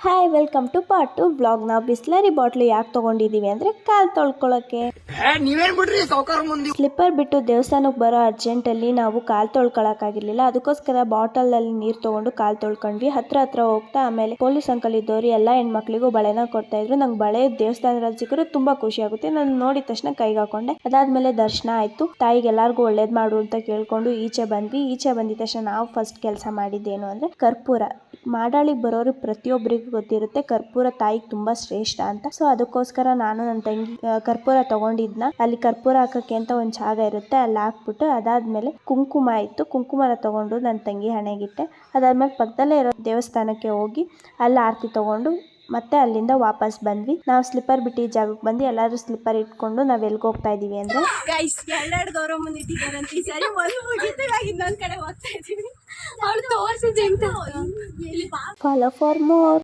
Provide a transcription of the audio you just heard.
Hi welcome to part 2 vlog. ನಾವು Bisleri bottle ಯಾಕೆ ತಗೊಂಡಿದೀವಿ ಅಂದ್ರೆ ಕಾಲ್ ತೊಳ್ಕೊಳಕ್ಕೆ. ಸ್ಲಿಪ್ಪರ್ ಬಿಟ್ಟು ದೇವಸ್ಥಾನಕ್ಕೆ ಬರೋ ಅರ್ಜೆಂಟ್ ಅಲ್ಲಿ ನಾವು ಕಾಲ್ ತೊಳ್ಕೊಳಕ್ ಆಗಿರ್ಲಿಲ್ಲ, ಅದಕ್ಕೋಸ್ಕರ ಬಾಟಲ್ ಅಲ್ಲಿ ನೀರ್ ತಗೊಂಡು ಕಾಲ್ ತೊಳ್ಕೊಂಡ್ವಿ. ಹತ್ರ ಹೋಗ್ತಾ ಆಮೇಲೆ ಪೊಲೀಸ್ ಅಂಕಲ್ ಇದ್ದವ್ರು ಎಲ್ಲಾ ಹೆಣ್ಮಕ್ಳಿಗೂ ಬಳೆನ ಕೊಡ್ತಾ ಇದ್ರು. ನಂಗೆ ಬಳೆ ದೇವಸ್ಥಾನದಲ್ಲಿ ಸಿಕ್ಕರೆ ತುಂಬಾ ಖುಷಿ ಆಗುತ್ತೆ. ನಾನು ನೋಡಿದ ತಕ್ಷಣ ಕೈಗೆ ಹಾಕೊಂಡೆ. ಅದಾದ್ಮೇಲೆ ದರ್ಶನ ಆಯ್ತು. ತಾಯಿಗೆ ಎಲ್ಲಾರ್ಗು ಒಳ್ಳೇದ್ ಮಾಡು ಅಂತ ಕೇಳ್ಕೊಂಡು ಈಚೆ ಬಂದ್ವಿ. ಈಚೆ ಬಂದಿದ ತಕ್ಷಣ ನಾವು ಫಸ್ಟ್ ಕೆಲಸ ಮಾಡಿದ್ದೇನು ಅಂದ್ರೆ ಕರ್ಪೂರ. ಮಾಡಾಳಿಗೆ ಬರೋರು ಪ್ರತಿಯೊಬ್ಬರಿಗೂ ಗೊತ್ತಿರುತ್ತೆ ಕರ್ಪೂರ ತಾಯಿಗೆ ತುಂಬಾ ಶ್ರೇಷ್ಠ ಅಂತ. ಸೊ ಅದಕ್ಕೋಸ್ಕರ ನಾನು ನನ್ನ ತಂಗಿ ಕರ್ಪೂರ ತಗೊಂಡಿದ್ನ. ಅಲ್ಲಿ ಕರ್ಪೂರ ಹಾಕಕ್ಕೆ ಅಂತ ಒಂದ್ ಜಾಗ ಇರುತ್ತೆ, ಅಲ್ಲಿ ಹಾಕ್ಬಿಟ್ಟು ಅದಾದ್ಮೇಲೆ ಕುಂಕುಮ ಇತ್ತು, ಕುಂಕುಮನ ತಗೊಂಡು ನನ್ನ ತಂಗಿ ಹಣೆಗಿಟ್ಟೆ. ಅದಾದ್ಮೇಲೆ ಪಕ್ಕದಲ್ಲೇ ಇರೋ ದೇವಸ್ಥಾನಕ್ಕೆ ಹೋಗಿ ಅಲ್ಲಿ ಆರತಿ ತಗೊಂಡು ಮತ್ತೆ ಅಲ್ಲಿಂದ ವಾಪಸ್ ಬಂದ್ವಿ. ನಾವು ಸ್ಲಿಪ್ಪರ್ ಬಿಟ್ಟಿ ಜಾಗಕ್ಕೆ ಬಂದು ಎಲ್ಲಾದ್ರೂ ಸ್ಲಿಪ್ಪರ್ ಇಟ್ಕೊಂಡು ನಾವ್ ಎಲ್ಗೆ ಹೋಗ್ತಾ ಇದೀವಿ ಅಂದ್ರೆ ಗೈಸ್ ಎರಡೆರಡು ಗೌರವ ಇಟ್ಟಿದ್ದಾರಂತ. ಈ ಸಾರಿ ಒಂದು ಮುಗಿತು, ಇನ್ನೊಂದ್ ಕಡೆ ಹೋಗ್ತಾ ಇದೀವಿ. ಅವ್ರು ತೋರ್ಸಿದ್ದೆ ಫಾಲೋ ಫಾರ್ ಮೋರ್.